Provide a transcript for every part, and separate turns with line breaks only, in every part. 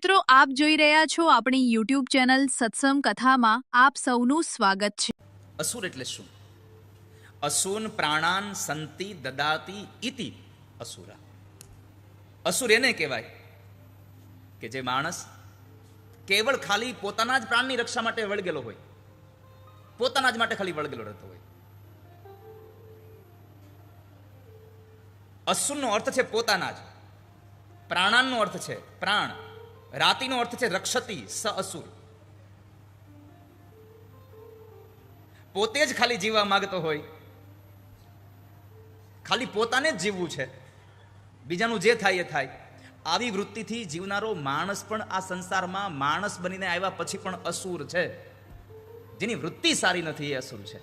મિત્રો આપ જોઈ રહ્યા છો આપણી YouTube ચેનલ સત્સંગ કથામાં આપ સૌનું સ્વાગત છે।
અસુર એટલે શું? અસૂન પ્રાણાન સંતિ દદાતી ઇતિ અસુરા। અસુર એને કહેવાય કે જે માણસ કેવળ ખાલી પોતાના જ પ્રાણની રક્ષા માટે વળગેલો હોય, પોતાના જ માટે ખાલી વળગેલો રહેતો હોય। અસુરનો અર્થ છે પોતાના જ, પ્રાણાનનો અર્થ છે પ્રાણ, રાતિનો અર્થ છે રક્ષતી સ અસુર। પોતે જ ખાલી જીવવા માંગતો હોય, ખાલી પોતાને જ જીવવું છે, બીજાનું જે થાય એ થાય, આવી વૃત્તિથી જીવનારો માણસ પણ આ સંસારમાં માણસ બનીને આવ્યા પછી પણ અસુર છે। જેની વૃત્તિ સારી નથી એ અસુર છે।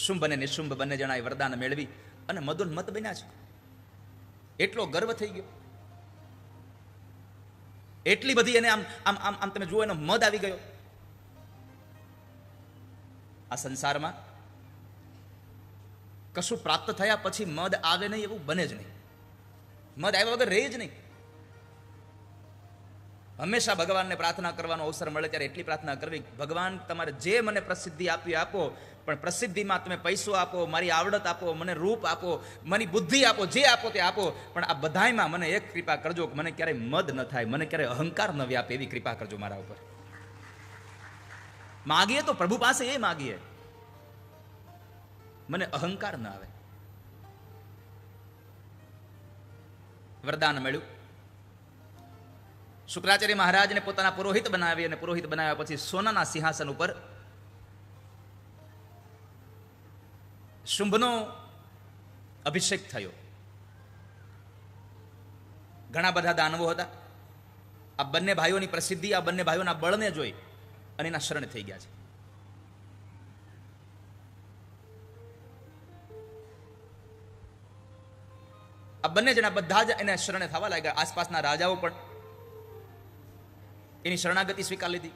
શુંભ અને નિશુંભ બંને જણાએ વરદાન મેળવી અને મદોન્મત બન્યા છે। એટલો ગર્વ થઈ ગયો, એટલી બધી એને આમ આમ આમ આમ તમે જુઓ એનો મદ આવી ગયો। આ સંસારમાં કશું પ્રાપ્ત થયા પછી મદ આવે નહીં એવું બને જ નહીં, મદ આવ્યા વગર રહે જ નહીં। હંમેશા ભગવાનને પ્રાર્થના કરવાનો અવસર મળે ત્યારે એટલી પ્રાર્થના કરવી, ભગવાન તમારે જે મને પ્રસિદ્ધિ આપી આપો, પણ પ્રસિદ્ધિમાં તમે પૈસો આપો, મારી આવડત આપો, મને રૂપ આપો, મારી બુદ્ધિ આપો, જે આપો તે આપો, પણ આ બધાયમાં મને એક કૃપા કરજો કે મને ક્યારેય મદ ન થાય, મને ક્યારેય અહંકાર ન વ્યાપે, એવી કૃપા કરજો મારા ઉપર। માગીએ તો પ્રભુ પાસે એ માગીએ, મને અહંકાર ન આવે। વરદાન મળ્યું। શુક્રાચાર્ય મહારાજને પોતાના પુરોહિત બનાવી અને પુરોહિત બનાવ્યા પછી સોનાના સિંહાસન ઉપર શુંભનો અભિષેક થયો। ઘણા બધા દાનવો હતા। આ બંને ભાઈઓની પ્રસિદ્ધિ, આ બંને ભાઈઓના બળને જોઈ અને એના શરણ થઈ ગયા છે। આ બંને જણા બધા જ એને શરણે થવા લાગ્યા। આસપાસના રાજાઓ પણ એની શરણાગતિ સ્વીકાર લીધી।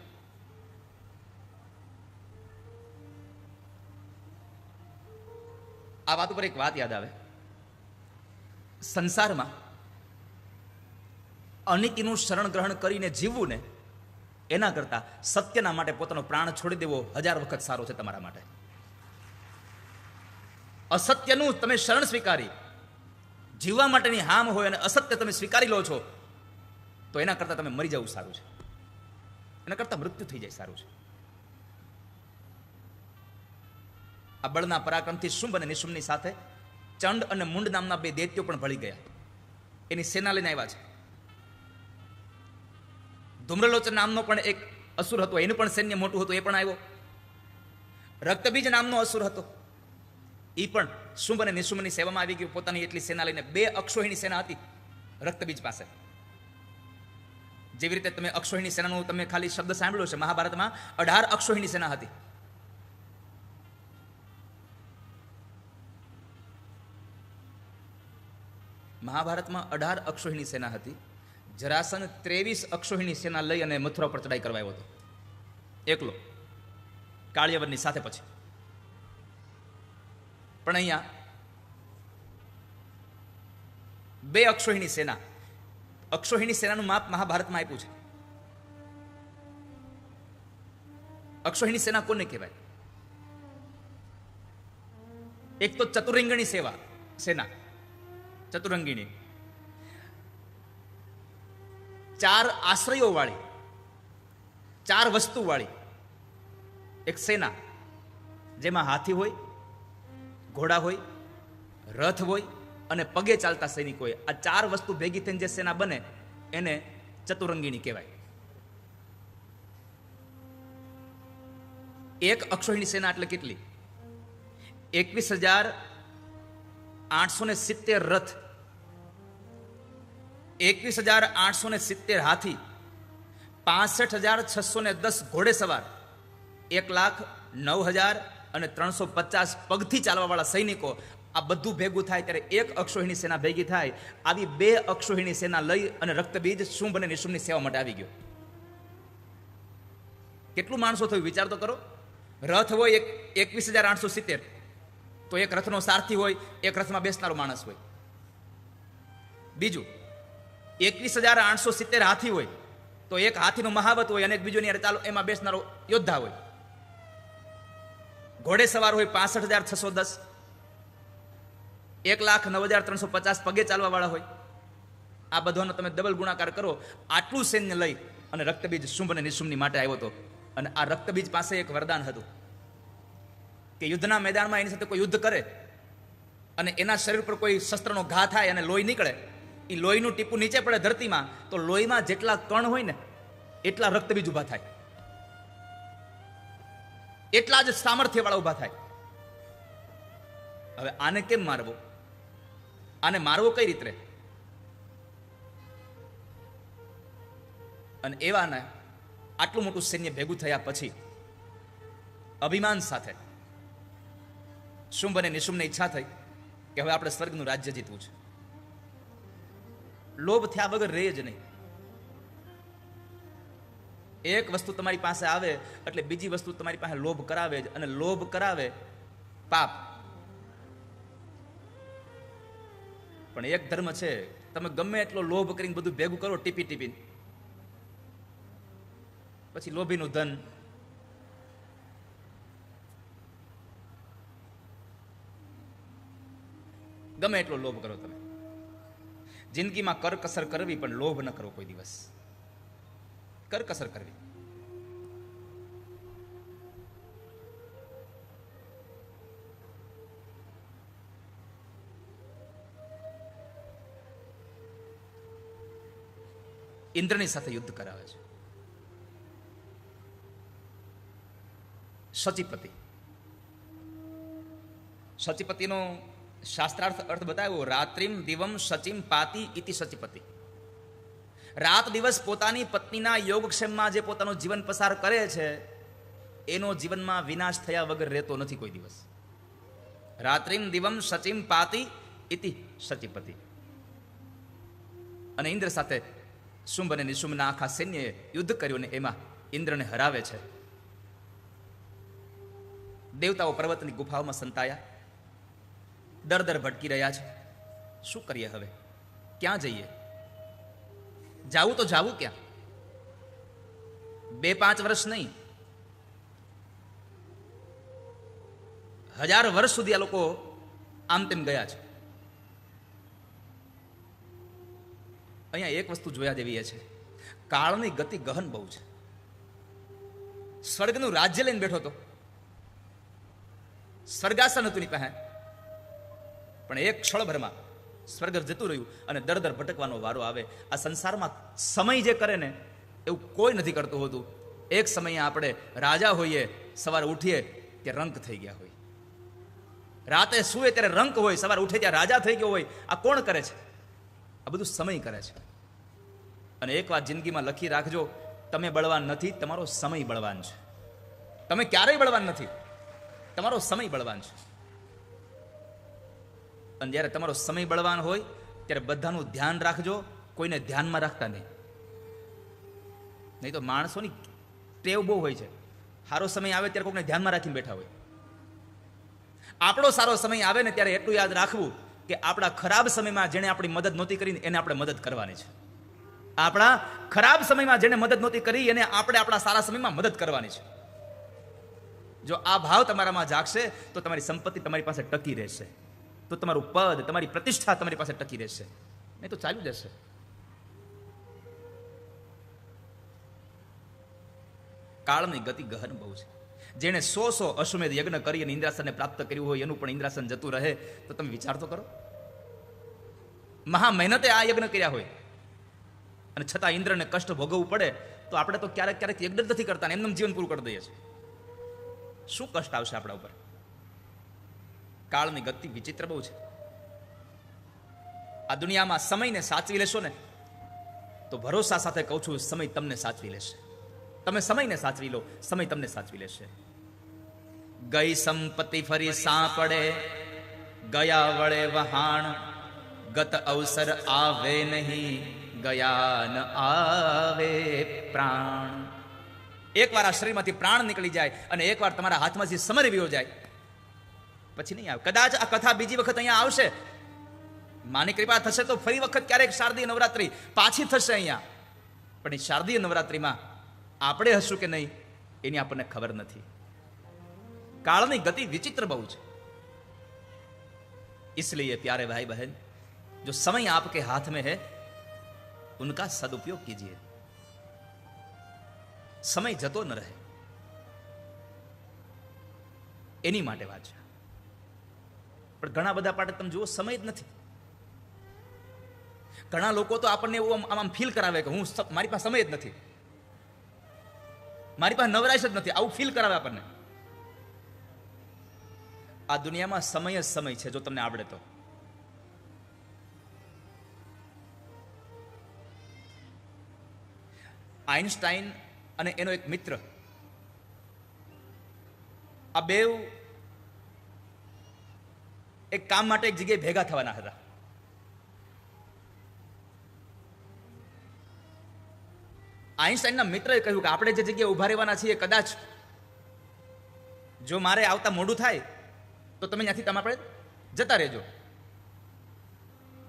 આ વાત ઉપર એક વાત યાદ આવે, સંસારમાં અનિતિનું શરણ ગ્રહણ કરીને જીવવું ને એના કરતા સત્યના માટે પોતાનો પ્રાણ છોડી દેવો 1000 વખત સારો છે તમારા માટે। અસત્યનું તમે શરણ સ્વીકારી જીવવા માટેની હામ હોય અને અસત્ય તમે સ્વીકારી લો છો તો એના કરતા તમે મરી જવું સારું છે, એના કરતા મૃત્યુ થઈ જાય સારું છે। આ બળના પરાક્રમથી શુંભ અને નિશુંભની સાથે ચંડ અને મુંડ નામના 2 દૈત્યો પણ ભળી ગયા, એની સેના લઈને આવ્યા છે। ધૂમ્રલોચન નામનો પણ એક અસુર હતો, એનું પણ સૈન્ય મોટું હતું, એ પણ આવ્યો। રક્તબીજ નામનો અસુર હતો, એ પણ શુંભ અને નિશુંભની સેવામાં આવી ગયું, પોતાની એટલી સેના લઈને। 2 અક્ષોહિણી સેના હતી રક્તબીજ પાસે। જેવી રીતે તમે અક્ષોહિણી સેનાનું તમે ખાલી શબ્દ સાંભળ્યો છે, મહાભારતમાં 18 અક્ષોહિણી સેના હતી। મહાભારતમાં 18 અક્ષોહિણી સેના હતી। જરાસન 23 અક્ષોહિણી સેના લઈ અને મથુરા પર ચડાઈ કરવા આવ્યો હતો એકલો, કાળિયાવરની સાથે પછી। પણ અહીંયા 2 અક્ષોહિણી સેના, અક્ષોહિણી સેનાનું માપ મહાભારતમાં આપ્યું છે। અક્ષોહિણી સેના કોને કહેવાય? એક તો ચતુરંગીણી સેના, ચતુરંગીણી 4 આશ્રયો વાળી, 4 વસ્તુ વાળી એક સેના, જેમાં હાથી હોય, ઘોડા હોય, રથ હોય અને પગે ચાલતા સૈનિક હોય। આ 4 વસ્તુ ભેગી થઈને જે સેના બને એને ચતુરંગીણી કહેવાય। એક અક્ષોહિણી સેના એટલે કેટલી? 21,870 રથ, 21,870 હાથી, 65,610 ઘોડે સવાર, 1,09,350 પગથી ચાલવા વાળા સૈનિકો, આ બધું ભેગું થાય ત્યારે એક અક્ષોહિણી સેના ભેગી થાય। આવી 2 અક્ષોહિણી સેના લઈ અને રક્તબીજ શુંભ અને નિશુંભની સેવા માટે આવી ગયો। કેટલું માણસો થયું વિચાર તો કરો। રથ હોય 21,870, તો એક રથનો સારથી હોય, એક રથમાં બેસનારો માણસ હોય, બીજું, 21,870 હાથી હોય તો એક હાથીનો મહાવત હોય અને એક બીજો ની ચાલો એમાં બેસનારો યોદ્ધા હોય. ઘોડે સવાર હોય 65,610, 1,09,350 પગે ચાલવા વાળા હોય. આ બધાનો તમે ડબલ ગુણાકાર કરો. આટલું સૈન્ય લઈ અને રક્તબીજ શુંભ અને નિશુંભની માટે આવ્યો હતો. અને આ રક્તબીજ પાસે એક વરદાન હતું કે યુદ્ધના મેદાનમાં એની સાથે કોઈ યુદ્ધ કરે અને એના શરીર પર કોઈ શસ્ત્રનો ઘા થાય અને લોહી નીકળે, એ લોહીનું ટીપું નીચે પડે ધરતીમાં, તો લોહીમાં જેટલા કણ હોય ને એટલા રક્તબીજ ઉભા થાય, એટલા જ સામર્થ્ય વાળા ઉભા થાય. હવે આને કેમ મારવો? આને મારવો કઈ રીતે? અને એવાને આટલું મોટું સૈન્ય ભેગું થયા પછી અભિમાન સાથે શુંભ અને નિશુંભને ઈચ્છા થઈ કે હવે આપણે સ્વર્ગનું રાજ્ય જીતવું છે. લોભ થયા વગર રહે જ નહીં. એક વસ્તુ તમારી પાસે આવે એટલે બીજી વસ્તુ તમારી પાસે લોભ કરાવે જ, અને લોભ કરાવે પાપ. પણ એક ધર્મ છે, તમે ગમે એટલો લોભ કરીને બધું ભેગું કરો ટીપી ટીપીને, પછી લોભીનું ધન ગમે એટલો લોભ કરો તમે. જિંદગીમાં કરકસર કરવી પણ લોભ ન કરો કોઈ દિવસ. કરકસર કરવી. ઇન્દ્રની સાથે યુદ્ધ કરાવે છે. સચીપતિ. સચીપતિનો શાસ્ત્રાર્થ અર્થ બતાવ્યો, રાત્રિમ દિવમ સચિમ પાતિ ઇતિ સચીપતિ. રાત દિવસ પોતાની પત્નીના યોગક્ષેમમાં જે પોતાનું જીવન પસાર કરે છે એનો જીવનમાં વિનાશ થયા વગર રહેતો નથી કોઈ દિવસ. રાત્રિમ દિવમ સચિમ પાતિ ઇતિ સચીપતિ. અને ઇન્દ્ર સાથે શુંભ અને નિશુંભના આખા સૈન્યએ યુદ્ધ કર્યું અને એમાં ઇન્દ્રને હરાવે છે. દેવતાઓ પર્વતની ગુફાઓમાં સંતાયા, દર દર ભટકી રહ્યા છે. શું કરીએ હવે? ક્યાં જઈએ? જાવું તો જાવું ક્યાં? 2-5 વર્ષ નહીં, 1000 વર્ષ સુધી આ લોકો આમ તેમ ગયા છે. અહીંયા એક વસ્તુ જોયા જેવી એ છે, કાળની ગતિ ગહન બહુ છે. સ્વર્ગનું રાજ્ય લઈને બેઠો હતો, સ્વર્ગાસન હતું ની પાસે, પણ એક ક્ષણભરમાં સ્વર્ગ જતું રહ્યું અને દર દર ભટકવાનો વારો આવે. આ સંસારમાં સમય જે કરે ને એવું કોઈ નથી કરતું હોતું. એક સમયે આપણે રાજા હોઈએ, સવારે ઉઠીએ કે રંક થઈ ગયા હોય, રાતે સુએ ત્યારે રંક હોય, સવારે ઉઠે ત્યાં રાજા થઈ ગયો હોય. આ કોણ કરે છે? આ બધું સમય કરે છે. અને એક વાત જિંદગીમાં લખી રાખજો, તમે બળવાન નથી, તમારો સમય બળવાન છે. તમે ક્યારેય બળવાન નથી, તમારો સમય બળવાન છે. અને જ્યારે તમારો સમય બળવાન હોય ત્યારે બધાનું ધ્યાન રાખજો, કોઈને ધ્યાનમાં રાખતા નહીં તો માણસોની ટેવ બહુ હોય છે. સારો સમય આવે ત્યારે કોઈને ધ્યાનમાં રાખીને બેઠા હોય. આપણો સારો સમય આવે ને ત્યારે એટલું યાદ રાખવું કે આપણા ખરાબ સમયમાં જેને આપણી મદદ નહોતી કરી એને આપણે મદદ કરવાની છે. આપણા ખરાબ સમયમાં જેને મદદ નહોતી કરી એને આપણે આપણા સારા સમયમાં મદદ કરવાની છે. જો આ ભાવ તમારામાં જાગશે તો તમારી સંપત્તિ તમારી પાસે ટકી રહેશે, તો તમારું પદ, તમારી પ્રતિષ્ઠા તમારી પાસે ટકી રહેશે, નહીં તો ચાલ્યું જશે. કાળની ગતિ ગહન બહુ છે. જેને 100 અશ્વમેધ યજ્ઞ કરી અને ઇન્દ્રાસનને પ્રાપ્ત કર્યું હોય એનું પણ ઇન્દ્રાસન જતું રહે તો તમે વિચાર તો કરો. મહા મહેનતે આ યજ્ઞ કર્યા હોય અને છતાં ઇન્દ્રને કષ્ટ ભોગવવું પડે તો આપણે તો ક્યારેક ક્યારેક યજ્ઞ નથી કરતા ને એમનું જીવન પૂરું કરી દઈએ છીએ. શું કષ્ટ આવશે આપણા ઉપર? કાળની ગતિ વિચિત્ર બહુ છે. આ દુનિયામાં સમયને સાચવી લેશો ને તો ભરોસા સાથે કહું છું, સમય તમને સાચવી લેશે. તમે સમયને સાચવી લો, સમય તમને સાચવી લેશે. ગઈ સંપત્તિ ફરી સાંપડે, ગયા વળે વહાણ, ગત અવસર આવે નહીં, ગયા ન આવે પ્રાણ. એકવાર આ શરીરમાંથી પ્રાણ નીકળી જાય અને એકવાર તમારા હાથમાંથી સમય વિયો જાય પછી નહીં આવે. કદાચ આ કથા બીજી વખત અહીંયા આવશે માની કૃપા થશે તો ફરી વખત ક્યારેક શારદીય નવરાત્રિ પાછી થશે અહીંયા, પણ એ શારદીય નવરાત્રિમાં આપણે હશું કે નહીં એની આપણને ખબર નથી. કાળની ગતિ વિચિત્ર બહુ છે. इसलिए प्यारे भाई बहन, जो समय आपके हाथ में है उनका सदुपयोग कीजिए. સમય જતો ન રહે એની માટે વાત છે. પણ ઘણા બધા માટે તમે જુઓ સમય જ નથી. ઘણા લોકો તો આપણને એવું આમ ફીલ કરાવે કે મારી પાસે સમય જ નથી, મારી પાસે નવરાશ જ નથી, આવું ફીલ કરાવે આપણને. આ દુનિયામાં સમય જ સમય છે, જો તમને આવડે તો. આઇન્સ્ટાઈન અને એનો એક મિત્ર, આ બેવ એક કામ માટે એક જગ્યાએ ભેગા થવાના હતા. આઇન્સ્ટાઈનના મિત્રએ કહ્યું કે આપણે જે જગ્યાએ ઉભા રહેવાના છીએ, કદાચ જો મારે આવતા મોડું થાય તો તમે ત્યાંથી આપણે જતા રહેજો.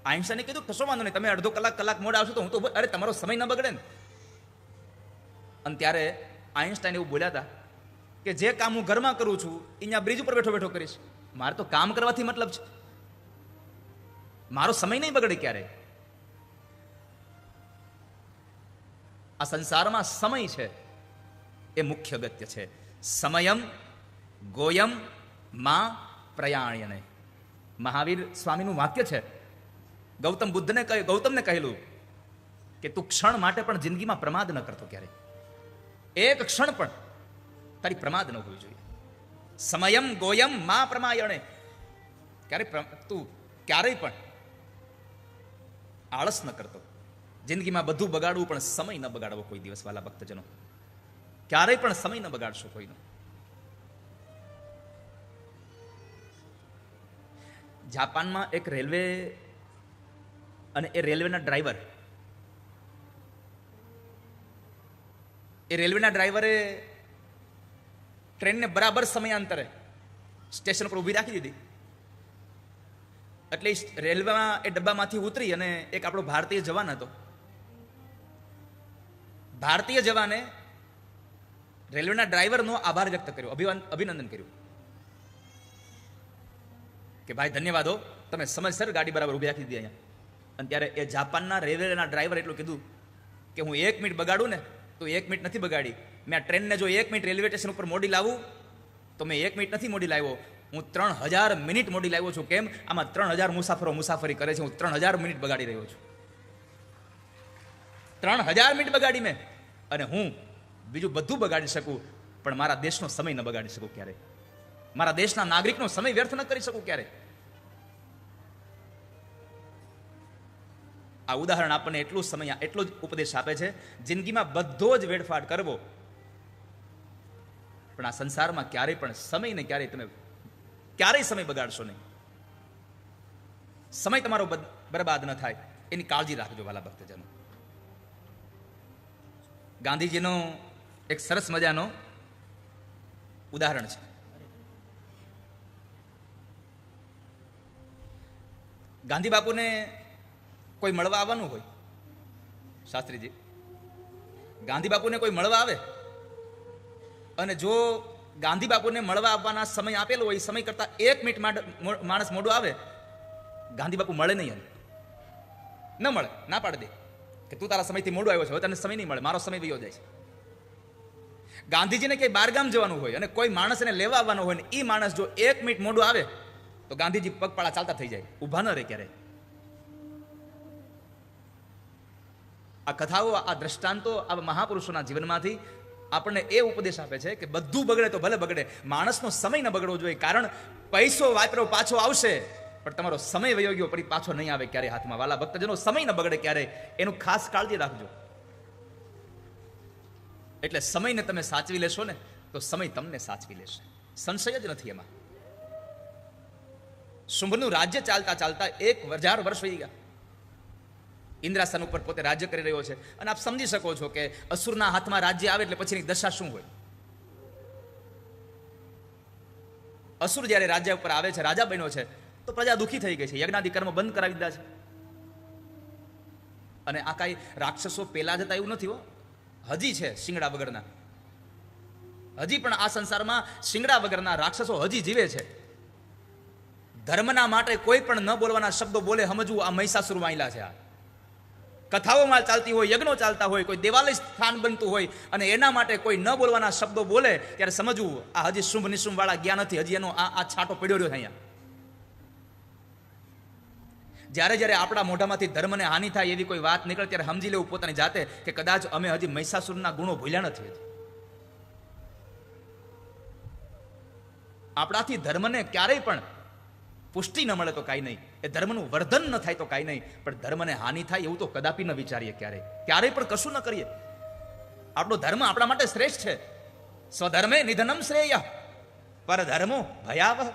આઇન્સ્ટાઈને કીધું કશો વાંધો નહીં, તમે અડધો કલાક મોડા આવશો તો હું તો, અરે તમારો સમય ન બગડે ને. અને ત્યારે આઇન્સ્ટાઈન એવું બોલ્યા હતા કે જે કામ હું ઘરમાં કરું છું અહીંયા બ્રિજ ઉપર બેઠો બેઠો કરીશ. મારે તો કામ કરવાથી મતલબ છે, મારો સમય નહીં બગડે ક્યારે. આ સંસારમાં સમય છે એ મુખ્ય અગત્ય છે. સમયમ ગોયમ માં પ્રયાણ્યને. મહાવીર સ્વામીનું વાક્ય છે. ગૌતમને કહેલું કે તું ક્ષણ માટે પણ જિંદગીમાં પ્રમાદ ન કરતો ક્યારે. એક ક્ષણ પણ તારી પ્રમાદ ન હોવી જોઈએ. સમયમ ગોયમ માં પ્રમાયણે. તું ક્યારેય પણ આળસ ન કરતો. જિંદગીમાં બધું બગાડવું પણ સમય ન બગાડવો કોઈ દિવસ. વાલા ભક્તજનો, ક્યારેય પણ સમય ન બગાડશો કોઈનો. જાપાનમાં એક રેલવે અને એ રેલવેના ડ્રાઈવર, એ રેલવેના ડ્રાઈવરે ટ્રેનને બરાબર સમયાંતરે સ્ટેશન પર ઊભી રાખી દીધી. એટલે રેલવેમાં એ ડબ્બામાંથી ઉતરી અને એક આપણો ભારતીય જવાન હતો. ભારતીય જવાને રેલવેના ડ્રાઈવરનો આભાર વ્યક્ત કર્યો, અભિનંદન કર્યું કે ભાઈ ધન્યવાદ હો, તમે સમયસર ગાડી બરાબર ઊભી રાખી દીધી અહીંયા. અને ત્યારે એ જાપાનના રેલવેના ડ્રાઈવર એટલું કીધું કે હું 1 મિનિટ બગાડું ને તો 1 મિનિટ નથી બગાડી. મેં આ ટ્રેનને જો 1 મિનિટ રેલવે સ્ટેશન ઉપર મોડી લાવું તો મેં 1 મિનિટ નથી મોડી લાવ્યો, હું 3000 મિનિટ મોડી લાવ્યો છું. કેમ? આમાં 3000 મુસાફરો મુસાફરી કરે છે, હું 3000 મિનિટ બગાડી રહ્યો છું. 3000 મિનિટ બગાડી મેં, અને હું બીજું બધું બગાડી શકું પણ મારા દેશનો સમય ન બગાડી શકું ક્યારે. મારા દેશના નાગરિકનો સમય વ્યર્થ ન કરી શકું ક્યારે. આ ઉદાહરણ આપણને એટલો જ ઉપદેશ આપે છે. જિંદગીમાં બધો જ વેડફાટ કરવો, પણ આ સંસારમાં ક્યારેય પણ સમયને ક્યારેય સમય બગાડશો નહીં. સમય તમારો બરબાદ ન થાય એની કાળજી રાખજો વાલા ભક્તજનો. ગાંધીજીનો એક સરસ મજાનો ઉદાહરણ છે. ગાંધી બાપુને કોઈ મળવા આવવાનું હોય, શાસ્ત્રીજી, ગાંધી બાપુને કોઈ મળવા આવે અને જો ગાંધી બાપુને મળવા આવવાના સમય આપેલો હોય, સમય કરતા 1 મિનિટ માણસ મોડું આવે, ગાંધી બાપુ મળે નહીં, ન મળે, ના પાડી દે કે તું તારા સમયથી મોડું આવ્યો છે, હવે તને સમય નહીં મળે, મારો સમય વયો જાય છે. ગાંધીજીને ક્યાંય બહારગામ જવાનું હોય અને કોઈ માણસ એને લેવા આવવાનો હોય ને એ માણસ જો 1 મિનિટ મોડું આવે તો ગાંધીજી પગપાળા ચાલતા થઈ જાય, ઊભા ન રહે ક્યારે. આ કથાઓ, આ દ્રષ્ટાંતો, આ મહાપુરુષોના જીવનમાંથી આપણને એ ઉપદેશ આપે છે કે બધું બગડે તો ભલે બગડે, માણસનો સમય ન બગડવો જોઈએ. કારણ પૈસો વાપરો પાછો આવશે, પણ તમારો સમય વયો ગયો પછી પાછો નહીં આવે ક્યારે હાથમાં. વાલા ભક્તજનો, સમય ન બગડે ક્યારે એનું ખાસ કાળજી રાખજો. એટલે સમયને તમે સાચવી લેશો ને તો સમય તમને સાચવી લેશે, સંશય જ નથી એમાં. શુંભનું રાજ્ય ચાલતા ચાલતા 1000 વર્ષ વહી ગયા. ઇન્દ્રાસન ઉપર પોતે રાજ્ય કરી રહ્યો છે અને આપ સમજી શકો છો કે અસુરના હાથમાં રાજ્ય આવે એટલે પછીની દશા શું હોય. અસુર જ્યારે રાજ્ય ઉપર આવે છે, રાજા બન્યો છે, તો પ્રજા દુઃખી થઈ ગઈ છે, યજ્ઞાદિ કર્મ બંધ કરાવી દીધા છે. અને આ કાંઈ રાક્ષસો પેલા જતા એવું નથી હો, હજી છે શિંગડા વગરના. હજી પણ આ સંસારમાં શિંગડા વગરના રાક્ષસો હજી જીવે છે. ધર્મના માટે કોઈ પણ ન બોલવાના શબ્દો બોલે સમજવું, આ મહિષાસુર વાયલા છે. આ કથાઓમાં ચાલતી હોય, યજ્ઞો ચાલતા હોય, કોઈ દેવાલય સ્થાન બનતું હોય અને એના માટે કોઈ ન બોલવાના શબ્દો બોલે ત્યારે સમજવું આ હજી શુંભ નિશુંભ વાળા ગયા નથી, હજી એનો આ છાંટો પડ્યો રહ્યો છે અહીંયા. જ્યારે જ્યારે આપણા મોઢામાંથી ધર્મને હાનિ થાય એવી કોઈ વાત નીકળે ત્યારે સમજી લેવું પોતાની જાતે કે કદાચ અમે હજી મહિષાસુરના ગુણો ભૂલ્યા નથી. આપણાથી ધર્મને ક્યારેય પણ પુષ્ટિ ન મળે તો કાંઈ નહીં, એ ધર્મનું વર્ધન ન થાય તો કાંઈ નહીં, પણ ધર્મને હાનિ થાય એવું તો કદાપી ન વિચારીએ. ક્યારેય પણ કશું ન કરીએ. આપણો ધર્મ આપણા માટે શ્રેષ્ઠ છે. સ્વધર્મે નિધનમ શ્રેય પરધર્મો ભયાવહ.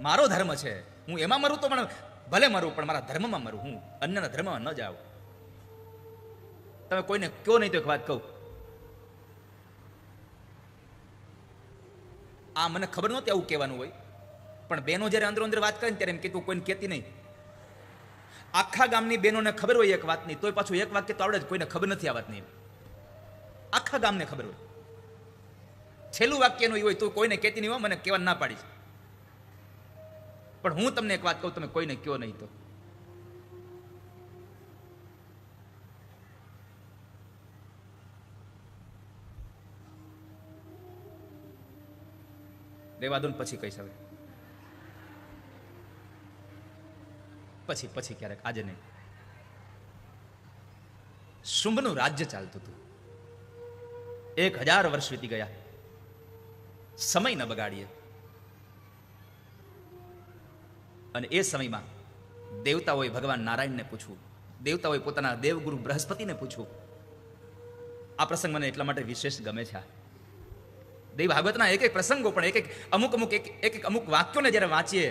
મારો ધર્મ છે, હું એમાં મરું તો પણ ભલે મરું, પણ મારા ધર્મમાં મરું, હું અન્યના ધર્મમાં ન જાઉં. તમે કોઈને કયો નહીં તો એક વાત કહું, આ મને ખબર નહોતી આવું કહેવાનું હોય, પણ બહેનો જ્યારે અંદરો અંદર વાત કરે ને ત્યારે એમ કે તું કોઈને કહેતી નહીં. આખા ગામની બહેનોને ખબર હોય એક વાતની, તોય પાછું એક વાક્ય તો આવડે જ, કોઈને ખબર નથી આ વાતની. આખા ગામને ખબર હોય. છેલ્લું વાક્યનું એ હોય તો કોઈને કહેતી નહીં હોય, મને કહેવા ના પાડી. પણ હું તમને એક વાત કહું, તમે કોઈને કયો નહીં તો રેવા દો ને, પછી કહીશ. હવે પછી ક્યારેક, આજે નહીં. શુંભનું રાજ્ય ચાલતું હતું. 1000 વર્ષ વીતી ગયા. સમય ન બગાડીએ. અને એ સમયમાં દેવતાઓએ ભગવાન નારાયણને પૂછવું, દેવતાઓએ પોતાના દેવગુરુ બૃહસ્પતિને પૂછવું. આ પ્રસંગ મને એટલા માટે વિશેષ ગમે છે. દેવ ભાગવતના એક એક પ્રસંગો પણ અમુક વાક્યોને જ્યારે વાંચીએ,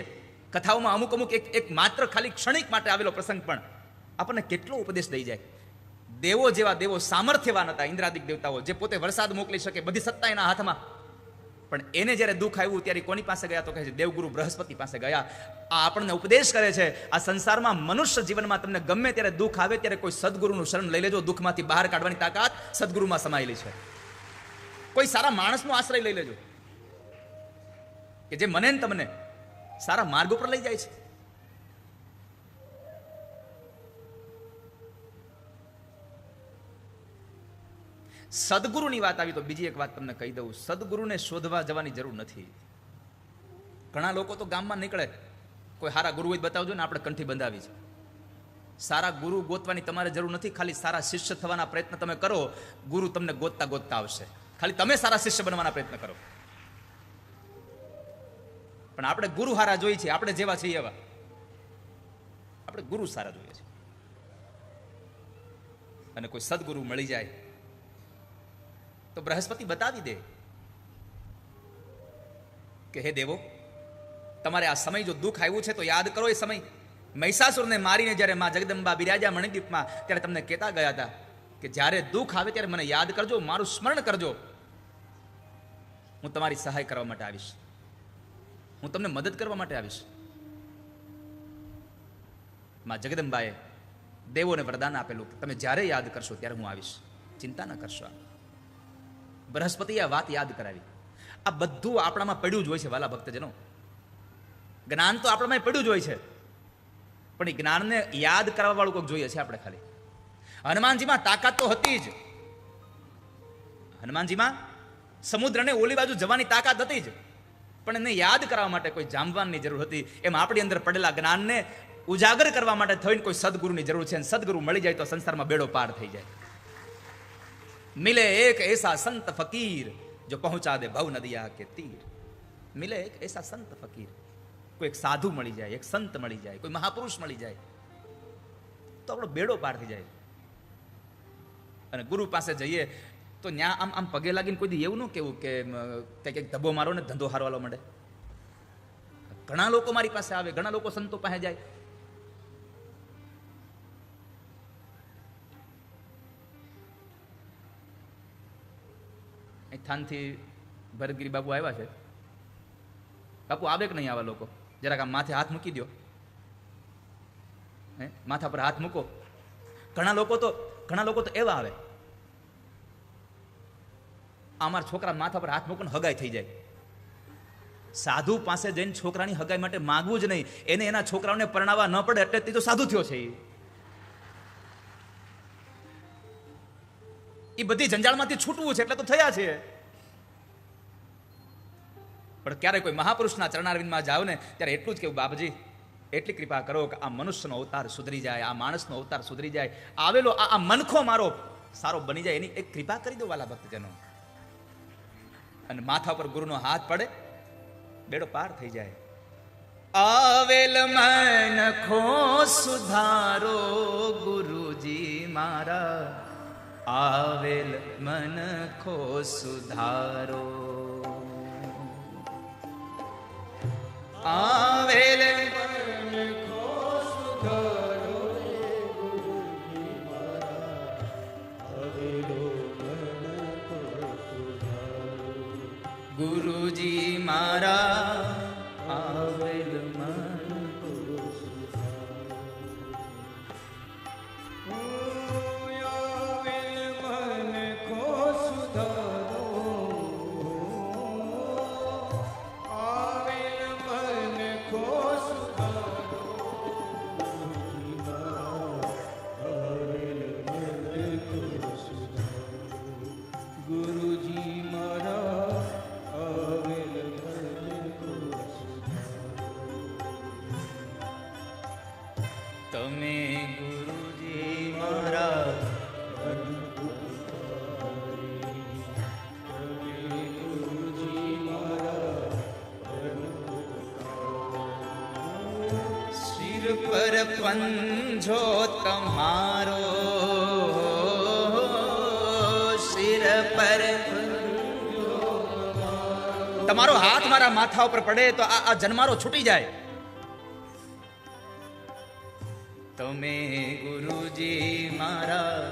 કથાઓમાં અમુક એક માત્ર ખાલી ક્ષણિક માટે આવેલો પ્રસંગ પણ આપણને કેટલો ઉપદેશ દઈ જાય. દેવો જેવા દેવો સામર્થ્યવાન હતા, ઇન્દ્રાદિક દેવતાઓ, જે પોતે વરસાદ મોકલી શકે, બધી સત્તા એના હાથમાં. પણ એને જ્યારે દુઃખ આવ્યું ત્યારે કોની પાસે ગયા? તો કહે છે દેવગુરુ બૃહસ્પતિ પાસે ગયા. આ આપણને ઉપદેશ કરે છે, આ સંસારમાં મનુષ્ય જીવનમાં તમને ગમે ત્યારે દુઃખ આવે ત્યારે કોઈ સદગુરુનું શરણ લઈ લેજો. દુઃખમાંથી બહાર કાઢવાની તાકાત સદગુરુમાં સમાયેલી છે. કોઈ સારા માણસનો આશ્રય લઈ લેજો કે જે મને તમને સારા માર્ગ ઉપર લઈ જાય છે. સદગુરુની વાત આવી તો બીજી એક વાત તમને કહી દઉં. સદગુરુને શોધવા જવાની જરૂર નથી. ઘણા લોકો તો ગામમાં નીકળે, કોઈ સારા ગુરુ હોય બતાવજો ને, આપણે કંઠી બંધાવી છે. સારા ગુરુ ગોતવાની તમારે જરૂર નથી. ખાલી સારા શિષ્ય થવાના પ્રયત્ન તમે કરો, ગુરુ તમને ગોતતા ગોતતા આવશે. ખાલી તમે સારા શિષ્ય બનવાના પ્રયત્ન કરો. પણ આપણે ગુરુ સારા જોઈએ છીએ, આપણે જેવા છીએ એવા. આપણે ગુરુ સારા જોઈએ છે. અને કોઈ સદગુરુ મળી જાય તો બૃહસ્પતિ બતાવી દે કે હે દેવો, તમારે આ સમય જો દુઃખ આવ્યું છે તો યાદ કરો. એ સમય મહિષાસુરને મારીને જ્યારે માં જગદંબા બિરાજ્યા મણિદ્વીપમાં, ત્યારે તમને કહેતા ગયા હતા કે જ્યારે દુઃખ આવે ત્યારે મને યાદ કરજો, મારું સ્મરણ કરજો. હું તમારી સહાય કરવા માટે આવીશ, હું તમને મદદ કરવા માટે આવીશ. માં જગદંબાએ દેવોને વરદાન આપેલું કે તમે જ્યારે યાદ કરશો ત્યારે હું આવીશ, ચિંતા ન કરશો. બૃહસ્પતિએ આ વાત યાદ કરાવી. આ બધું આપણામાં પડ્યું જ હોય છે વાલા ભક્તજનો. જ્ઞાન તો આપણામાં પડ્યું જ હોય છે, પણ એ જ્ઞાનને યાદ કરવા વાળું કોઈક જોઈએ છે આપણે. ખાલી હનુમાનજીમાં તાકાત તો હતી જ. હનુમાનજીમાં સમુદ્રને ઓલી બાજુ જવાની તાકાત હતી જ, પણ એને યાદ કરવા માટે કોઈ જામવાનની જરૂર હતી. એમ આપણી અંદર પડેલા જ્ઞાનને ઉજાગર કરવા માટે થઈને કોઈ સદગુરુની જરૂર છે. અને સદગુરુ મળી જાય તો સંસારમાં બેડો પાર થઈ જાય. મિલે એક એસા સંત ફકીર જો પહોંચા દે ભવ નદિયા કે તીર. મિલે એક એસા સંત ફકીર, કોઈ એક સાધુ મળી જાય, એક સંત મળી જાય, કોઈ મહાપુરુષ મળી જાય તો આપણો બેડો પાર થઈ જાય. અને ગુરુ પાસે જઈએ તો ત્યાં આમ પગે લાગીને કોઈ દી એવું ન કેવું કે કંઈક ધબ્બો મારો ને ધંધો હારવાલો મળે. ઘણા લોકો મારી પાસે આવે, ઘણા લોકો સંતો પાસે જાય. થાનથી ભરતગીરી બાબુ આવ્યા છે, બાપુ આવે કે નહીં આવા લોકો? જરાક આમ માથે હાથ મૂકી દો. હે, માથા પર હાથ મૂકો. ઘણા લોકો તો એવા આવે, અમારા છોકરા માથા પર હાથ મૂકો ને હગાઈ થઈ જાય. સાધુ પાસે જઈને છોકરાની હગાઈ માટે માગવું જ નહીં. એને એના છોકરાઓને પરણાવવા ન પડે એટલે તે તો સાધુ થયો છે. એ બધી જંજાળમાંથી છૂટવું છે એટલે તો થયા છે. પણ ક્યારે કોઈ મહાપુરુષના ચરણારવિંદમાં જાવ ને ત્યારે એટલું જ કેવું, બાપજી એટલી કૃપા કરો કે આ મનુષ્યનો અવતાર સુધરી જાય, આ માણસનો અવતાર સુધરી જાય, આવેલો આ મનખો મારો સારો બની જાય, એની એક કૃપા કરી દો વાલા ભક્તજનો. અને માથા પર ગુરુનો હાથ પડે, બેડો પાર થઈ જાય. આવેલ મનખો સુધારો ગુરુજી મારા, આવેલ મનખો સુધારો, આવેલ મનખો સુધારો ગુરુજી મારા, આવેલો મનખો સુધારો ગુરુજી મારા, આવેલ મનખો સુધારો. તમે ગુરુજી મારા, શિર પર પંજો તમારો, શિર પર તમારો હાથ મારા માથા ઉપર પડે તો આ જન્મારો છૂટી જાય. તમે ગુરુજી મારા,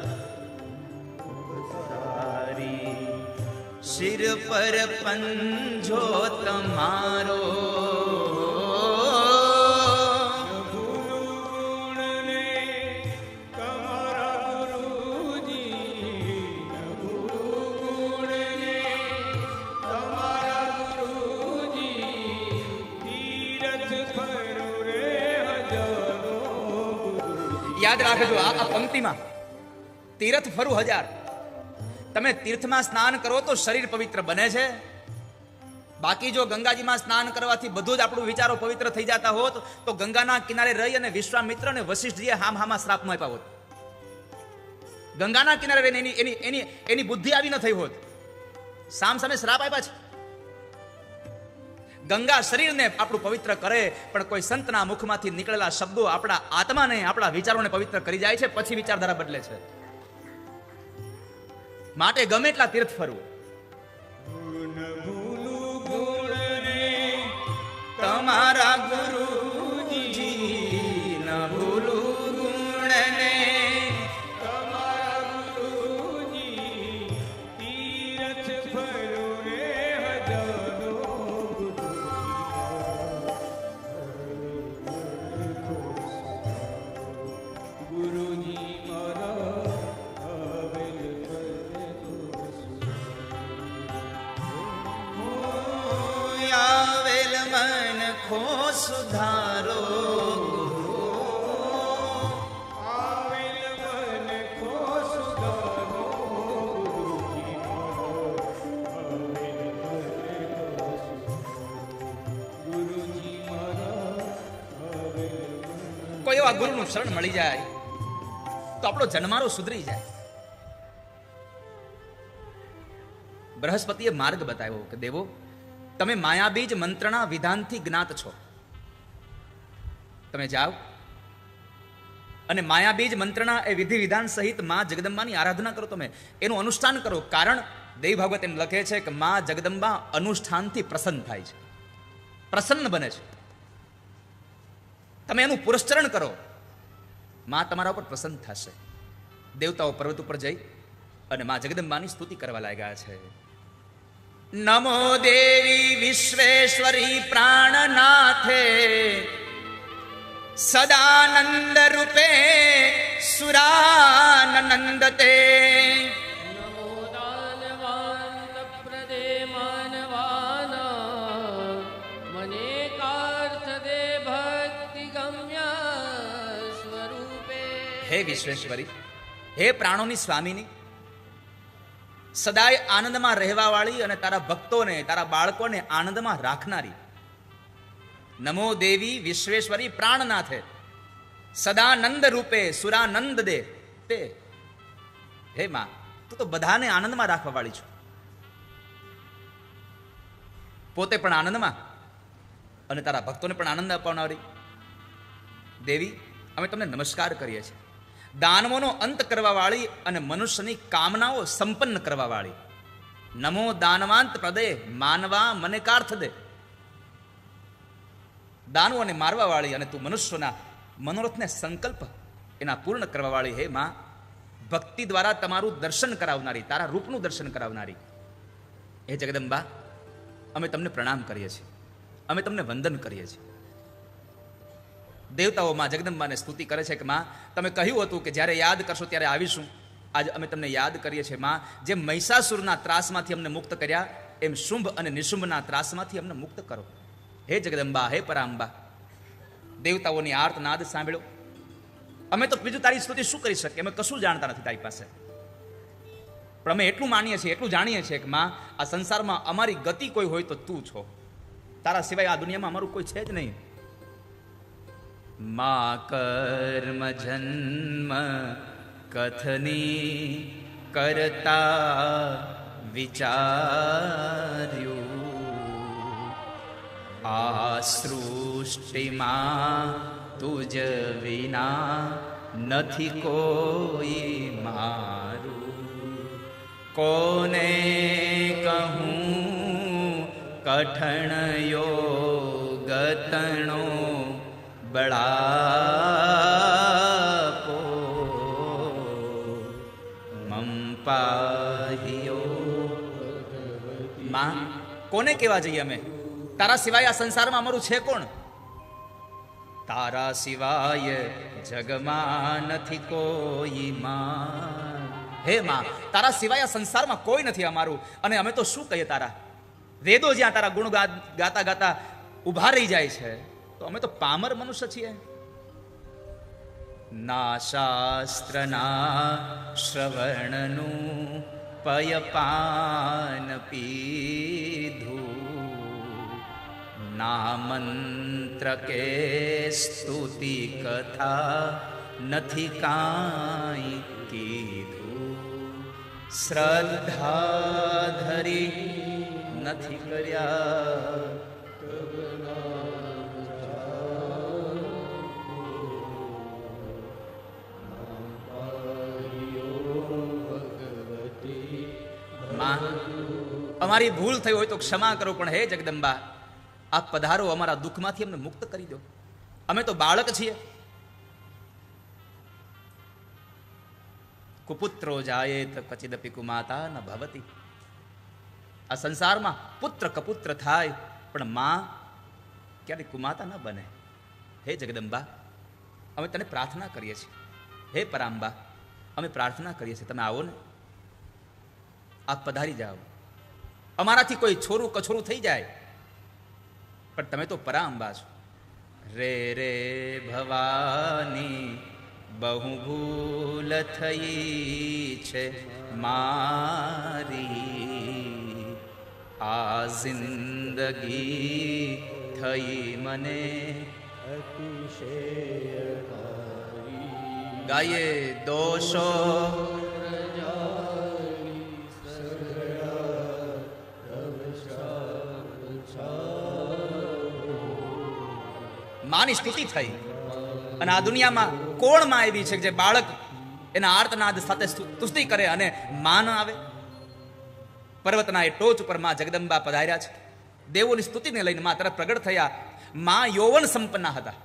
શિર પર પંજો તમારો, યાદ રાખજો આ પંક્તિમાં તીર્થ ફરું 1000. તમે તીર્થમાં સ્નાન કરો તો શરીર પવિત્ર બને છે. બાકી જો ગંગાજીમાં સ્નાન કરવાથી બધું જ આપણું વિચારો પવિત્ર થઈ જતા હોત તો ગંગાના કિનારે રહી અને વિશ્વામિત્ર અને વશિષ્ઠજીએ હામાં શ્રાપ ન આપ્યા હોત. ગંગાના કિનારે રહીને એની બુદ્ધિ આવી ન થઈ હોત. સામે શ્રાપ આપ્યા છે. ગંગા શરીરને આપણું પવિત્ર કરે, પણ કોઈ સંતના મુખમાંથી નીકળેલા શબ્દો આપણા આત્માને, આપણા વિચારોને પવિત્ર કરી જાય છે. પછી વિચારધારા બદલે છે. માટે ગમે એટલા તીર્થ ફરવું, તમારા ગુરુજી ન ભૂલું ગુણને, તમારા ગુરુજી તીર્થ ફરું રે હજારો. ગુરુજી મારા, આવેલ મનખો સુધારો, આવેલ મનખો સુધારો, ગુરુજી મારા. કોઈ એવા ગુરુનું શરણ મળી જાય તો આપણો જન્મારો સુધરી જાય. બૃહસ્પતિએ માર્ગ બતાવ્યો કે દેવો, તમે માયાબીજ મંત્રના વિધાનથી જ્ઞાત છો. તમે જાઓ અને માયાબીજ મંત્રના એ વિધિ વિધાન સહિત માં જગદંબાની આરાધના કરો. તમે એનું અનુષ્ઠાન કરો. કારણ દેવ ભાગવત એમ લખે છે કે માં જગદંબા અનુષ્ઠાનથી પ્રસન્ન થાય છે, પ્રસન્ન બને છે. તમે એનું પુરસ્ચરણ કરો, માં તમારા ઉપર પ્રસન્ન થશે. દેવતાઓ પર્વત ઉપર જઈ અને માં જગદંબાની સ્તુતિ કરવા લાગ્યા છે. નમો દેવી વિશ્વેશ્વરી પ્રાણનાથે સદાનંદ રૂપે સુરાનંદતે.
નમો દાનવાન પ્રદે માનવાના મનેકાર્થ દે ભક્તિ ગમ્ય સ્વરૂપે.
હે વિશ્વેશ્વરી, હે પ્રાણોની સ્વામીની, સદાય આનંદમાં રહેવા વાળી અને તારા ભક્તોને, તારા બાળકોને આનંદમાં રાખનારી. નમો દેવી વિશ્વેશ્વરી પ્રાણનાથે સદાનંદ રૂપે સુરાનંદ દે તે. હે માં, તું તો બધાને આનંદમાં રાખવા વાળી છું, પોતે પણ આનંદમાં અને તારા ભક્તોને પણ આનંદ અપાવનારી. દેવી, અમે તમને નમસ્કાર કરીએ છીએ. દાનવોનો અંત કરવા વાળી અને મનુષ્યની કામનાઓ સંપન્ન કરવા વાળી. નમો દાનવાંત પ્રદે માનવા મનેકાર્થ દે. દાનવોને મારવા વાળી અને તું મનુષ્યોના મનોરથને સંકલ્પ એના પૂર્ણ કરવા વાળી. હે માં, ભક્તિ દ્વારા તમારું દર્શન કરાવનારી, તારા રૂપનું દર્શન કરાવનારી. હે જગદંબા, અમે તમને પ્રણામ કરીએ છીએ, અમે તમને વંદન કરીએ છીએ. દેવતાઓ માં જગદંબાને સ્તુતિ કરે છે કે માં, તમે કહ્યું હતું કે જ્યારે યાદ કરશો ત્યારે આવીશું. આજે અમે તમને યાદ કરીએ છીએ માં. જેમ મહિષાસુરના ત્રાસમાંથી અમને મુક્ત કર્યા, એમ શુંભ અને નિશુંભના ત્રાસમાંથી અમને મુક્ત કરો. હે જગદંબા, હે પરાંબા, દેવતાઓની આર્તનાદ સાંભળ્યો. અમે તો બીજું તારી સ્તુતિ શું કરી શકીએ? અમે કશું જાણતા નથી તારી પાસે, પણ અમે એટલું માનીએ છીએ, એટલું જાણીએ છીએ કે માં, આ સંસારમાં અમારી ગતિ કોઈ હોય તો તું છો. તારા સિવાય આ દુનિયામાં અમારું કોઈ છે જ નહીં. મા કર્મ જન્મ કથની કરતા વિચાર્યું, આ સૃષ્ટિમાં તુજ વિના નથી કોઈ મારું. કોને કહું કઠણ યોગતણો બળાપો મમ પાહિયો. માં, કોને કહેવા જઈએ અમે? તારા સિવાય આ સંસારમાં અમારું છે કોણ? તારા સિવાય જગમાં નથી કોઈ માં. હે માં, તારા સિવાય આ સંસારમાં કોઈ નથી અમારું, અને અમે તો શું કહીએ તારા? વેદો જ્યાં તારા ગુણ ગાતા ગાતા ઉભા રહી જાય છે, તો અમે તો પામર મનુષ્ય છીએ. ના શાસ્ત્રના શ્રવણનું પયપાન પીધું, ના મંત્ર કે સ્તુતિ કથા નથી કાંઈ કીધું. શ્રદ્ધા ધરી નથી કર્યા અમારી ભૂલ થઈ હોય તો ક્ષમા કરો, પણ હે જગદંબા, આપ પધારો, અમારા દુઃખમાંથી અમને મુક્ત કરી દો. અમે તો બાળક છીએ. કુપુત્રો જાયેત ક્વચિદપી કુમાતા ન ભવતી. આ સંસારમાં પુત્ર કપુત્ર થાય, પણ માં ક્યારે કુમાતા ન બને. હે જગદંબા, અમે તને પ્રાર્થના કરીએ છીએ. હે પરાંબા, અમે પ્રાર્થના કરીએ છીએ, તમે આવો ને, આપ પધારી જાઓ. અમારાથી કોઈ છોરું કછોરું થઈ જાય, પણ તમે તો પરાંબા છો. રે રે ભવાની બહુ ભૂલ થઈ છે મારી, આ જિંદગી થઈ મને ગાયે દોષો માની સ્તુતિ થઈ. અને આ દુનિયામાં કોણ માં એવી છે જે બાળક એના આર્તનાદ સાથે સ્તુતિ કરે અને માં ન આવે? પર્વતના એ ટોચ ઉપર માં જગદંબા પધાર્યા છે. દેવોની સ્તુતિને લઈને માં તરફ પ્રગટ થયા. માં યૌવન સંપન્ન હતા.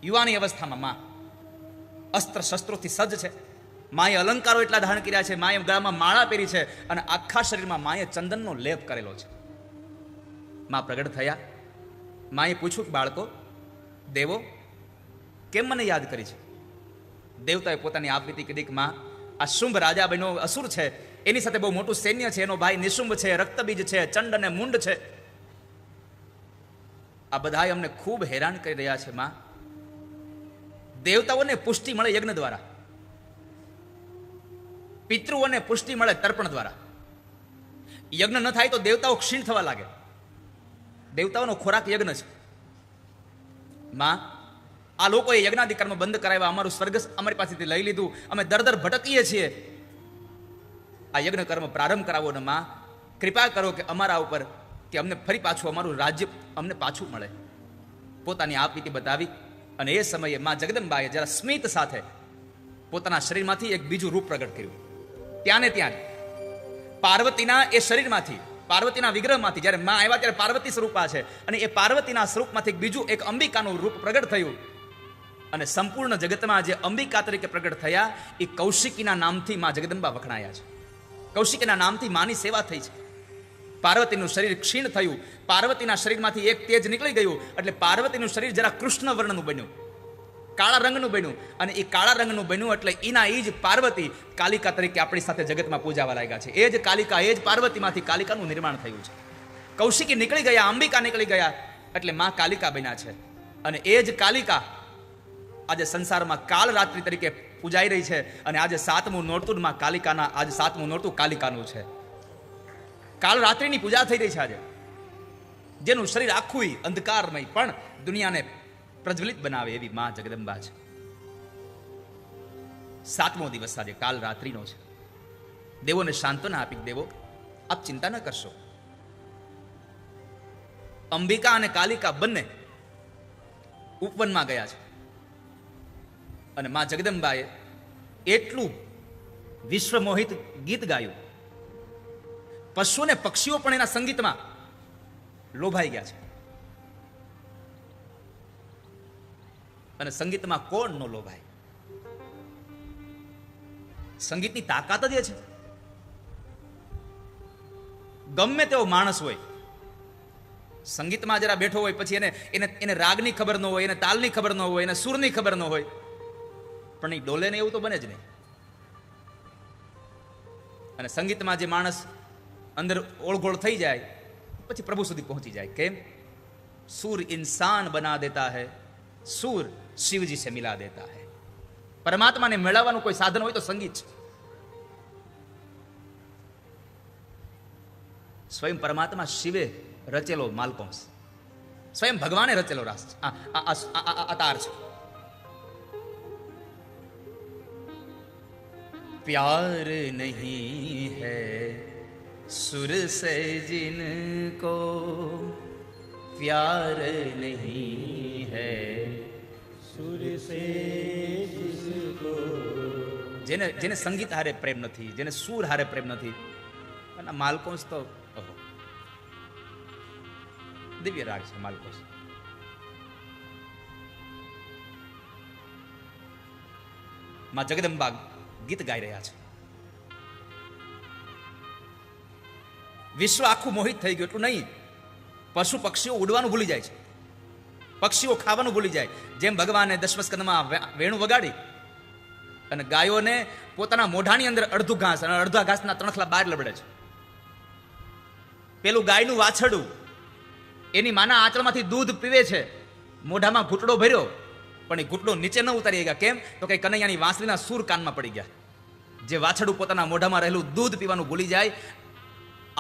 યુવાની અવસ્થામાં માં અસ્ત્ર શસ્ત્રોથી સજ્જ છે. માએ અલંકારો એટલા ધારણ કર્યા છે, માએ ગળામાં માળા પહેરી છે, અને આખા શરીરમાં માએ ચંદનનો લેપ કરેલો છે. માં પ્રગટ થયા. માએ પૂછ્યું, બાળકો, દેવો, કેમ મને યાદ કરી છે? દેવતાએ પોતાની આપવીતી કીધી કે માં, આ શુંભ રાજા બન્યો અસુર છે, એની સાથે બહુ મોટું સૈન્ય છે, એનો ભાઈ નિશુંભ છે, રક્તબીજ છે, ચંડ અને મુંડ છે. આ બધા અમને ખૂબ હેરાન કરી રહ્યા છે માં. દેવતાઓને પુષ્ટિ મળે યજ્ઞ દ્વારા, પિતૃઓને પુષ્ટિ મળે તર્પણ દ્વારા. યજ્ઞ ન થાય તો દેવતાઓ ક્ષીણ થવા લાગે. દેવતાઓનો ખોરાક યજ્ઞ છે. માં, આ લોકોએ યજ્ઞાદિ કર્મ બંધ કરાવ્યા, અમારું સ્વર્ગ અમારી પાસેથી લઈ લીધું, અમે દર ભટકીએ છીએ. આ યજ્ઞ કર્મ પ્રારંભ કરાવો ને માં, કૃપા કરો કે અમારા ઉપર, કે અમને ફરી પાછું અમારું રાજ્ય અમને પાછું મળે. પોતાની આપવીતી બતાવી. અને એ સમયે માં જગદંબાએ જરા સ્મિત સાથે પોતાના શરીરમાંથી એક બીજું રૂપ પ્રગટ કર્યું. ત્યાં ને ત્યાં પાર્વતીના એ શરીરમાંથી, પાર્વતીના વિગ્રહમાંથી જ્યારે માં આવ્યા ત્યારે પાર્વતી સ્વરૂપા છે, અને એ પાર્વતીના સ્વરૂપમાંથી બીજું એક અંબિકાનું રૂપ પ્રગટ થયું. અને સંપૂર્ણ જગતમાં જે અંબિકા તરીકે પ્રગટ થયા એ કૌશિકીના નામથી માં જગદંબા વખણાયા છે. કૌશિકીના નામથી માની સેવા થઈ છે. પાર્વતીનું શરીર ક્ષીણ થયું, પાર્વતીના શરીરમાંથી એક તેજ નીકળી ગયું, એટલે પાર્વતીનું શરીર જરા કૃષ્ણ વર્ણનું બન્યું, કાળા રંગનું બન્યું. અને એ કાળા રંગનું બન્યું એટલે એના એ જ પાર્વતી કાલિકા તરીકે આપણી સાથે જગતમાં પૂજાવા લાગ્યા છે. એ જ કાલિકા, એ જ પાર્વતીમાંથી કાલિકાનું નિર્માણ થયું છે. કૌશિકી નીકળી ગયા, અંબિકા નીકળી ગયા, એટલે માં કાલિકા બન્યા છે. અને એ જ કાલિકા આજે સંસારમાં કાલ રાત્રિ તરીકે પૂજાઈ રહી છે. અને આજે 7મું નોરતું માં કાલિકાના, આજે 7મું નોરતું કાલિકાનું છે. કાલ રાત્રિની પૂજા થઈ રહી છે આજે. જેનું શરીર આખું અંધકારમય પણ દુનિયાને પ્રજ્વલિત બનાવે એવી માં જગદંબા છે. 7મો દિવસ આજે કાલ રાત્રિનો છે. દેવોને સાંત્વના આપી, દેવો આપ ચિંતા ન કરશો. અંબિકા અને કાલિકા બંને ઉપવનમાં ગયા છે. અને માં જગદંબાએ એટલું વિશ્વમોહિત ગીત ગાયું, પશુને પક્ષીઓ પણ એના સંગીતમાં લોભાઈ ગયા છે. અને સંગીતમાં કોણ નો લોભાય? સંગીતની તાકાત જ એ છે. ગમે તેવો માણસ હોય, સંગીતમાં જરા બેઠો હોય પછી એને રાગની ખબર ન હોય, એને તાલની ખબર ન હોય, એને સુરની ખબર ન હોય, પણ એ ડોલે ને એવું તો બને જ નહીં. અને સંગીતમાં જે માણસ અંદર ઓળઘોળ થઈ જાય પછી પ્રભુ સુધી પહોંચી જાય. કેમ? સૂર ઇન્સાન બના દેતા હૈ, સૂર શિવજી સે મિલા દેતા હૈ. પરમાત્માને મેળવવાનું કોઈ સાધન હોય તો સંગીત છે. સ્વયં પરમાત્મા શિવે રચેલો માલકોંસ, સ્વયં ભગવાને રચેલો રાસ છે, આ તાર છે. प्यार नहीं है सुर से जिनको, प्यार नहीं है सुर से जिसको. જેને સંગીત હારે પ્રેમ નથી, જેને સુર હારે પ્રેમ નથી, અને માલકોંસ તો દિવ્ય રાગ છે. માલકોંસ માં જગદંબા ગીત ગાઈ રહ્યા છે. વિશ્વ આખું મોહિત થઈ ગયું. એટલું નહીં, પશુ પક્ષીઓ ઉડવાનું ભૂલી જાય છે, પક્ષીઓ ખાવાનું ભૂલી જાય. જેમ ભગવાને દશમસ્કંદમાં વેણુ વગાડી અને ગાયોને પોતાના મોઢાની અંદર અડધું ઘાસ અને અડધા ઘાસના ત્રણખલા બહાર લબડે છે. પેલું ગાયનું વાછરડું એની માના આંચળમાંથી દૂધ પીવે છે, મોઢામાં ઘૂંટડો ભર્યો, પણ એ ઘૂંટડો નીચે ન ઉતારી ગયા. કેમ? તો કે કનૈયાની વાંસળીના સૂર કાનમાં પડી ગયા. જે વાછરડું પોતાના મોઢામાં રહેલું દૂધ પીવાનું ભૂલી જાય,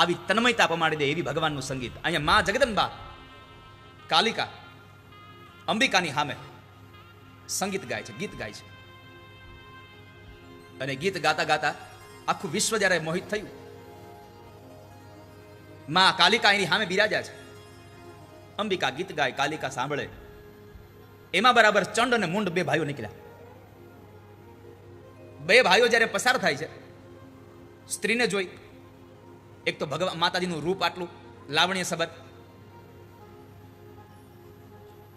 આવી તન્મયતા પમાડી દે એવી ભગવાનનું સંગીત. અહીંયા માં જગદંબા કાલિકા અંબિકાની સામે સંગીત ગાય છે, ગીત ગાય છે. અને ગીત ગાતા ગાતા આખું વિશ્વ જ્યારે મોહિત થયું, માં કાલિકા એની સામે બિરાજ્યા છે. અંબિકા ગીત ગાય, કાલિકા સાંભળે. એમાં બરાબર ચંડ અને મુંડ બે ભાઈઓ નીકળ્યા. બે ભાઈઓ જ્યારે પસાર થાય છે, સ્ત્રીને જોઈ, એક તો ભગવાન માતાજીનું રૂપ આટલું લાવણ્ય સબર,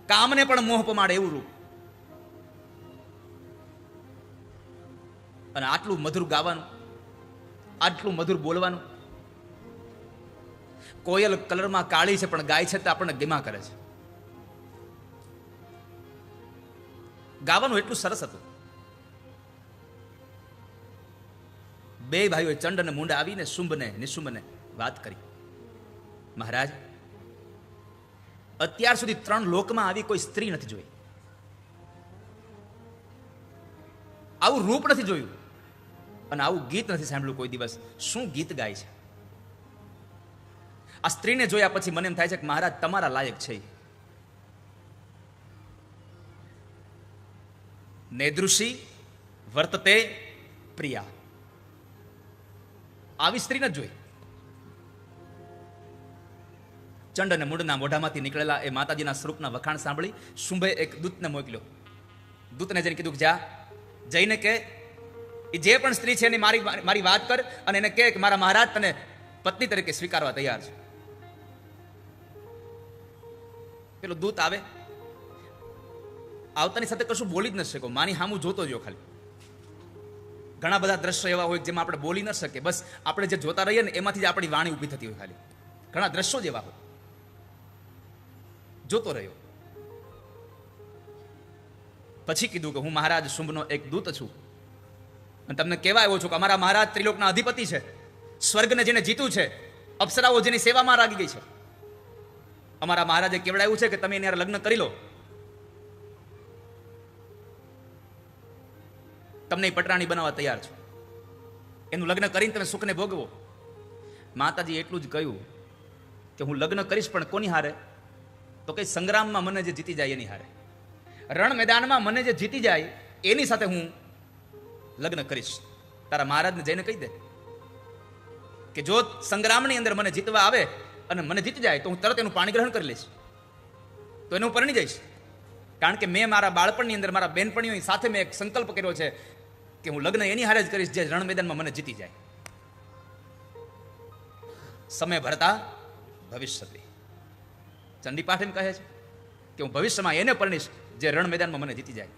કામને પણ મોહ પમાડે એવું રૂપ, અને આટલું મધુર ગાવાનું, આટલું મધુર બોલવાનું. કોયલ કલરમાં કાળી છે પણ ગાય છે તો આપણને ગેમા કરે છે. ગાવાનું એટલું સરસ હતું. બે ભાઈઓએ ચંડ અને મુંડ આવીને શુંભને નિશુંભને વાત કરી, મહારાજ, અત્યાર સુધી 3 લોકમાં આવી કોઈ સ્ત્રી નથી જોઈ, આવું રૂપ નથી જોયું, અને આવું ગીત નથી સાંભળ્યું કોઈ દિવસ. શું ગીત ગાય છે! આ સ્ત્રીને જોયા પછી મને એમ થાય છે કે મહારાજ તમારા લાયક છે. નેદૃષી વર્તતે પ્રિયા, આવી સ્ત્રી નથી જોઈ. ચંડ અને મુંડના મોઢામાંથી નીકળેલા એ માતાજીના સ્વરૂપના વખાણ સાંભળી શુંભે એક દૂતને મોકલ્યો. દૂતને જઈને કીધું કે જા, જઈને કે એ જે પણ સ્ત્રી છે એની મારી વાત કર અને એને કહે કે મારા મહારાજ તને પત્ની તરીકે સ્વીકારવા તૈયાર છે. પેલો દૂત આવે, આવતાની સાથે કશું બોલી જ ન શકો, માની સામું જોતો જો ખાલી. ઘણા બધા દ્રશ્યો એવા હોય જેમાં આપણે બોલી ન શકીએ, બસ આપણે જે જોતા રહીએ ને એમાંથી જ આપણી વાણી ઊભી થતી હોય. ખાલી ઘણા દ્રશ્યો જેવા હોય. જોતો રહ્યો. પછી કીધું કે હું મહારાજ શુંભનો એક દૂત છું અને તમને કહેવા આવ્યો છું કે અમારા મહારાજ ત્રિલોકના અધિપતિ છે, સ્વર્ગને જેને જીતું છે, અપ્સરાઓ જેની સેવામાં લાગી ગઈ છે. અમારા મહારાજે કેવડાવ્યું છે કે તમે એની લગ્ન કરી લો, તમને પટરાણી બનાવવા તૈયાર છો, એનું લગ્ન કરીને તમે સુખને ભોગવો. માતાજી એટલું જ કહ્યું કે હું લગ્ન કરીશ પણ કોની હારે? તો કઈ સંગ્રામમાં મને જે જીતી જાય એની હારે, રણ મેદાનમાં મને જે જીતી જાય એની સાથે હું લગ્ન કરીશ. તારા મહારાજને જઈને કહી દે કે જો સંગ્રામની અંદર મને જીતવા આવે અને મને જીતી જાય તો હું તરત એનું પાણી ગ્રહણ કરી લઈશ, તો એને હું પરણી જઈશ. કારણ કે મેં મારા બાળપણની અંદર મારા બેનપણીઓ સાથે મેં એક સંકલ્પ કર્યો છે કે હું લગ્ન એની હારે જ કરીશ જે રણ મેદાનમાં મને જીતી જાય. સમય ભરતા ભવિષ્યથી, ચંડી પાઠ એમ કહે છે કે હું ભવિષ્યમાં એને પરણીશ જે રણ મેદાનમાં મને જીતી જાય.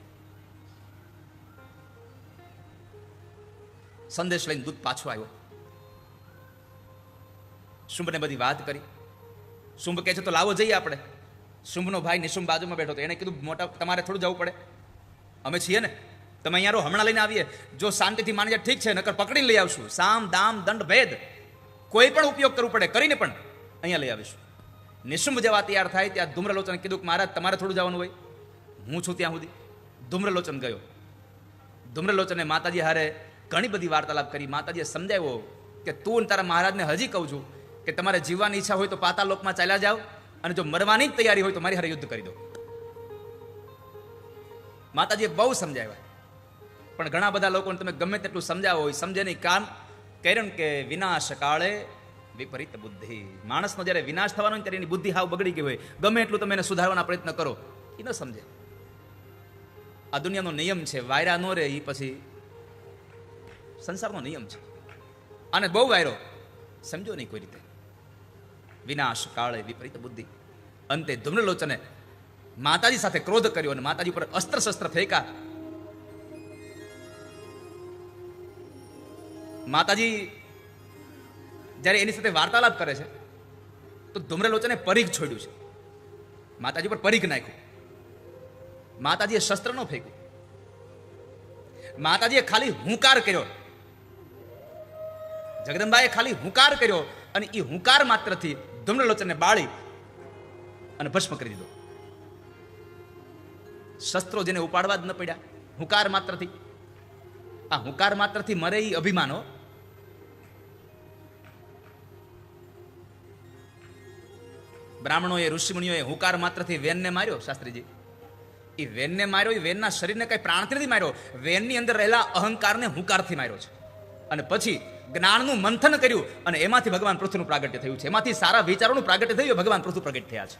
સંદેશ લઈને દૂત પાછો આવ્યો. શુંભને બધી વાત કરી. શુંભ કહે છે તો લાવો જઈએ આપણે. શુંભનો ભાઈ નિશુંભ બાજુમાં બેઠો હતો. એને કીધું મોટા તમારે થોડું જવું પડે, અમે છીએ ને, તમે અહીંયા રહો, હમણાં લઈને આવીએ. જો શાંતિથી માની જાય ઠીક છે, નકર પકડીને લઈ આવશું. સામ દામ દંડ ભેદ કોઈ પણ ઉપયોગ કરવું પડે કરીને પણ અહીંયા લઈ આવીશું. નિશુંભ જેવા તૈયાર થાય ત્યાં ધૂમ્રલોચન કીધું કે મહારાજ તમારે થોડું જવાનું હોય, હું છું ત્યાં સુધી. ધૂમ્રલોચન ગયો. ધૂમ્રલોચને માતાજી હારે ઘણી બધી વાર્તાલાપ કરી. માતાજીએ સમજાવ્યો કે તું તારા મહારાજને હજી કહું છું કે તમારે જીવવાની ઈચ્છા હોય તો પાતાળ લોકમાં ચાલ્યા જાઓ, અને જો મરવાની જ તૈયારી હોય તો મારી હારે યુદ્ધ કરી દો. માતાજીએ બહુ સમજાવ્યા, પણ ઘણા બધા લોકોને તમે ગમે તેટલું સમજાવો હોય સમજે નહીં. કામ કર્યું કે વિનાશ કાળે વિપરીત બુદ્ધિ. માણસનો જ્યારે વિનાશ થવાનો હોય ત્યારે એની બુદ્ધિ હાવ બગડી ગઈ હોય, ગમે એટલું તમે એને સુધારવાના પ્રયત્ન કરો એ ન સમજે. આ દુનિયાનો નિયમ છે, વાયરા ન રહે એ પછી સંસારનો નિયમ છે. અને બહુ વાયરો સમજો નહીં કોઈ રીતે. વિનાશ કાળે વિપરીત બુદ્ધિ. અંતે ધૂમ્રલોચને માતાજી સાથે ક્રોધ કર્યો અને માતાજી ઉપર અસ્ત્ર શસ્ત્ર ફેંકા. માતાજી જ્યારે એની સાથે વાર્તાલાપ કરે છે તો ધૂમ્રલોચને પરીખ છોડ્યું છે. માતાજી પર પરીખ નાખ્યું. માતાજીએ શસ્ત્ર ન ફેંક્યું. માતાજીએ ખાલી હુંકાર કર્યો. જગદંબાએ ખાલી હુંકાર કર્યો અને એ હુંકાર માત્રથી ધૂમ્રલોચનને બાળી અને ભસ્મ કરી દીધો. શસ્ત્રો જેને ઉપાડવા જ ન પડ્યા, હુંકાર માત્રથી. આ હુંકાર માત્રથી મરે એ અભિમાનો. બ્રાહ્મણોએ ઋષિમુનિઓએ હુંકાર માત્રથી વેનને માર્યો. શાસ્ત્રીજી, એ વેનને માર્યો, એ વેનના શરીરને કઈ પ્રાણથી નથી માર્યો, વેનની અંદર રહેલા અહંકારને હુંકારથી માર્યો છે. અને પછી જ્ઞાનનું મંથન કર્યું અને એમાંથી ભગવાન પૃથ્વીનું પ્રાગટ્ય થયું છે. એમાંથી સારા વિચારોનું પ્રાગટ્ય થયું, ભગવાન પૃથ્વી પ્રગટ થયા છે.